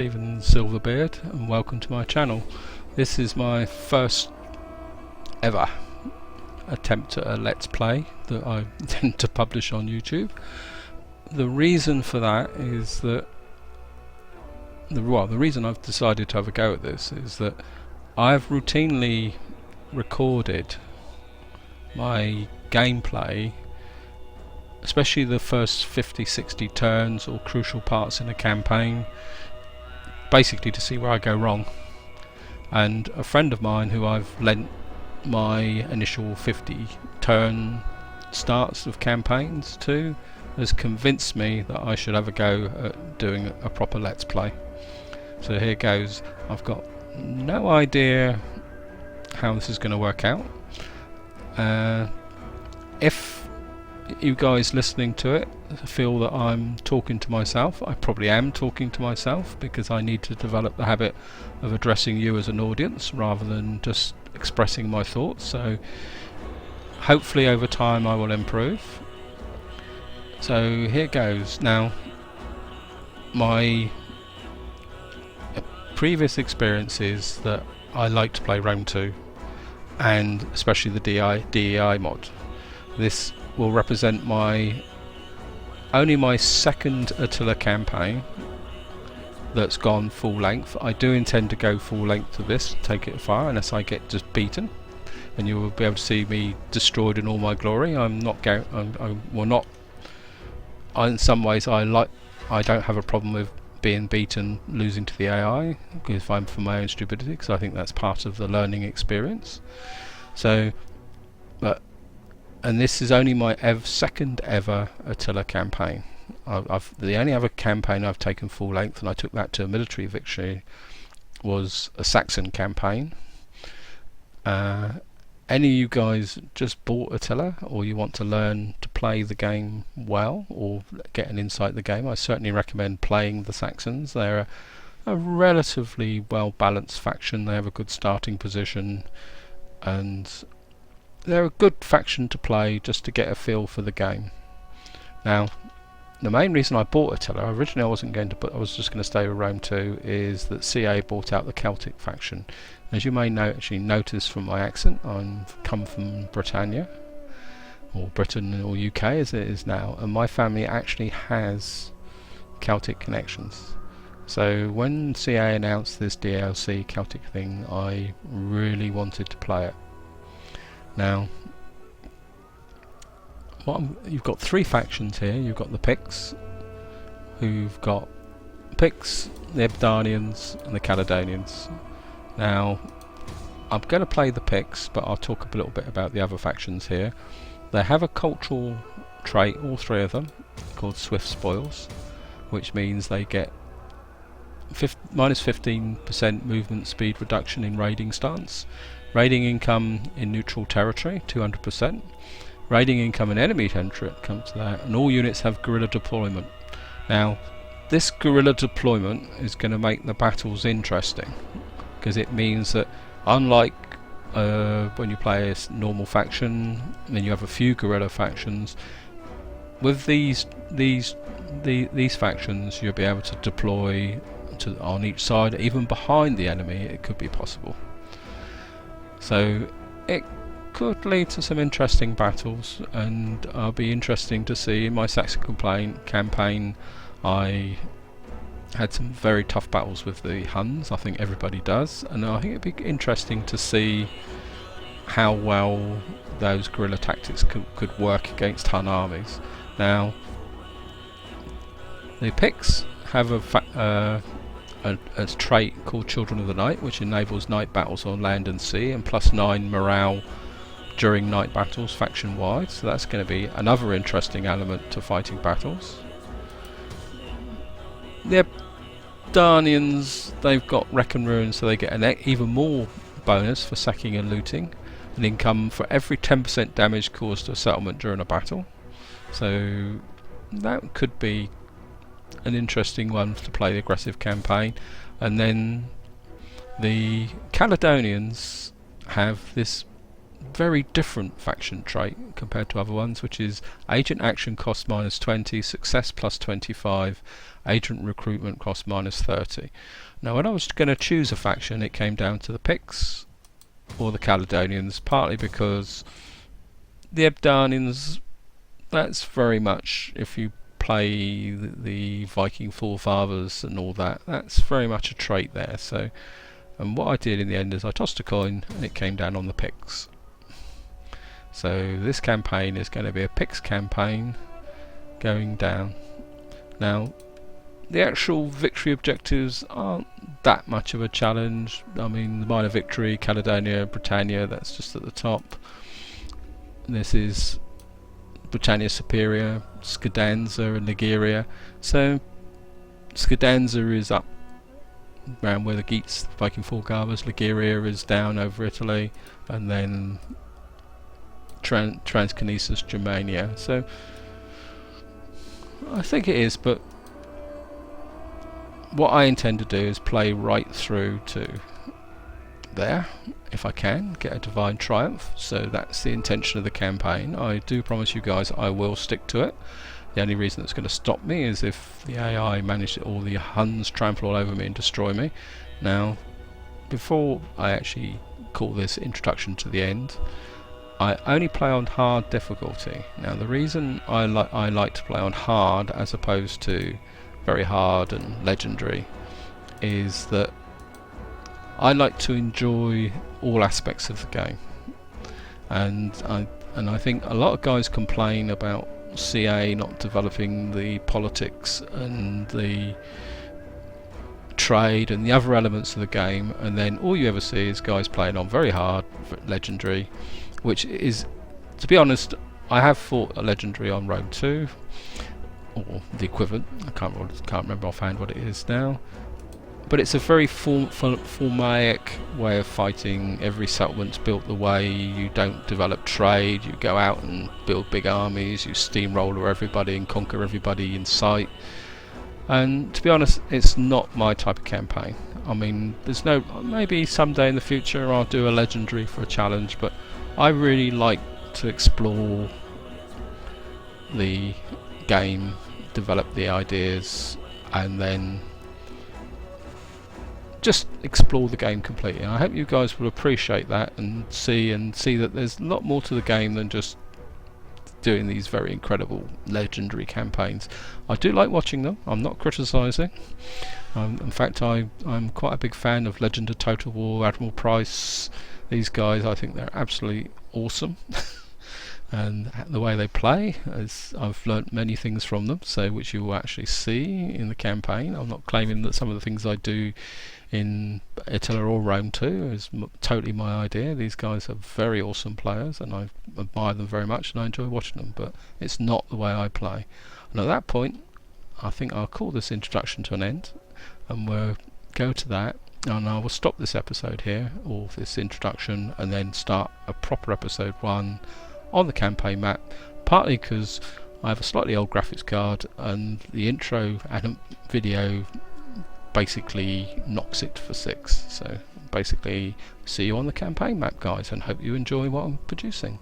Stephen Silverbeard, and welcome to my channel. This is my first ever attempt at a Let's Play that I intend to publish on YouTube. The reason for that is that the reason I've decided to have a go at this is that I've routinely recorded my gameplay, especially the first 50-60 turns or crucial parts in a campaign, basically to see where I go wrong. And a friend of mine who I've lent my initial 50 turn starts of campaigns to has convinced me that I should have a go at doing a proper Let's Play. So here goes. I've got no idea how this is going to work out. If you guys listening to it feel that I'm talking to myself, I probably am talking to myself, because I need to develop the habit of addressing you as an audience rather than just expressing my thoughts. So hopefully over time I will improve. So here goes. Now, my previous experience is that I like to play Rome 2, and especially the DEI mod. This will represent only my second Attila campaign that's gone full length. I do intend to go full length to this, take it far, unless I get just beaten, and you will be able to see me destroyed in all my glory. In some ways I don't have a problem with being beaten, losing to the AI, if I'm for my own stupidity, because I think that's part of the learning experience. So, and this is only my second ever Attila campaign. The only other campaign I've taken full length, and I took that to a military victory, was a Saxon campaign. Any of you guys just bought Attila, or you want to learn to play the game well, or get an insight of the game, I certainly recommend playing the Saxons. They're a relatively well balanced faction. They have a good starting position, and they're a good faction to play just to get a feel for the game. Now, the main reason I bought Attila, originally I wasn't going to, but I was just going to stay with Rome 2, is that CA bought out the Celtic faction. As you may notice from my accent, I've come from Britannia, or Britain, or UK as it is now, and my family actually has Celtic connections. So when CA announced this DLC Celtic thing, I really wanted to play it. Now, you've got three factions here. You've got the Picts, who've got Picts, the Abdanians, and the Caledonians. Now, I'm going to play the Picts, but I'll talk a little bit about the other factions here. They have a cultural trait, all three of them, called Swift Spoils, which means they get minus 15% movement speed reduction in raiding stance. Raiding income in neutral territory, 200%. Raiding income in enemy territory comes to that, and all units have guerrilla deployment. Now, this guerrilla deployment is going to make the battles interesting, because it means that unlike when you play a normal faction, then you have a few guerrilla factions. With these factions, you'll be able to deploy on each side, even behind the enemy. It could be possible. So it could lead to some interesting battles, and I'll be interesting to see. In my Saxon campaign, I had some very tough battles with the Huns. I think everybody does, and I think it'd be interesting to see how well those guerrilla tactics could work against Hun armies. Now, the Picts have a trait called Children of the Night, which enables night battles on land and sea, and +9 morale during night battles faction wide. So that's going to be another interesting element to fighting battles. The Abdanians, they've got Wreck and Ruin, so they get an even more bonus for sacking and looting, an income for every 10% damage caused to a settlement during a battle. So that could be an interesting one to play the aggressive campaign. And then the Caledonians have this very different faction trait compared to other ones, which is agent action cost -20, success +25, agent recruitment cost -30. Now when I was going to choose a faction, it came down to the Picts or the Caledonians, partly because the Ebdanians, that's very much, if you play the Viking forefathers and all that, that's very much a trait there. So, and what I did in the end is I tossed a coin and it came down on the Picts. So this campaign is going to be a Picts campaign going down. Now the actual victory objectives aren't that much of a challenge. I mean, the minor victory, Caledonia, Britannia, that's just at the top. This is Britannia Superior, Scadanza and Liguria. So Scadanza is up around where the Geats, Viking forefathers, Liguria is down over Italy, and then Transcanesis, Germania. So I think it is, but what I intend to do is play right through to there, if I can, get a divine triumph. So that's the intention of the campaign. I do promise you guys I will stick to it. The only reason that's going to stop me is if the AI manage to, all the Huns trample all over me and destroy me. Now, before I actually call this introduction to the end, I only play on hard difficulty. Now the reason I like to play on hard as opposed to very hard and legendary is that I like to enjoy all aspects of the game, and I think a lot of guys complain about CA not developing the politics and the trade and the other elements of the game, and then all you ever see is guys playing on very hard legendary, which is, to be honest, I have fought a legendary on Rome 2, or the equivalent. I can't remember offhand what it is now, but it's a very formulaic way of fighting. Every settlement's built the way. You don't develop trade, you go out and build big armies, you steamroller everybody and conquer everybody in sight. And to be honest, it's not my type of campaign. I mean, there's no, maybe someday in the future I'll do a legendary for a challenge, but I really like to explore the game, develop the ideas, and then just explore the game completely. And I hope you guys will appreciate that and see that there's a lot more to the game than just doing these very incredible legendary campaigns. I do like watching them. I'm not criticising. In fact, I'm quite a big fan of Legend of Total War, Admiral Price. These guys, I think they're absolutely awesome. And the way they play, I've learnt many things from them, so which you will actually see in the campaign. I'm not claiming that some of the things I do in Attila or Rome 2 is totally my idea. These guys are very awesome players and I admire them very much and I enjoy watching them, but it's not the way I play. And at that point, I think I'll call this introduction to an end, and we'll go to that, and I will stop this episode here, or this introduction, and then start a proper episode 1 on the campaign map, partly because I have a slightly old graphics card and the intro and video basically knocks it for 6. So basically, see you on the campaign map, guys, and hope you enjoy what I'm producing.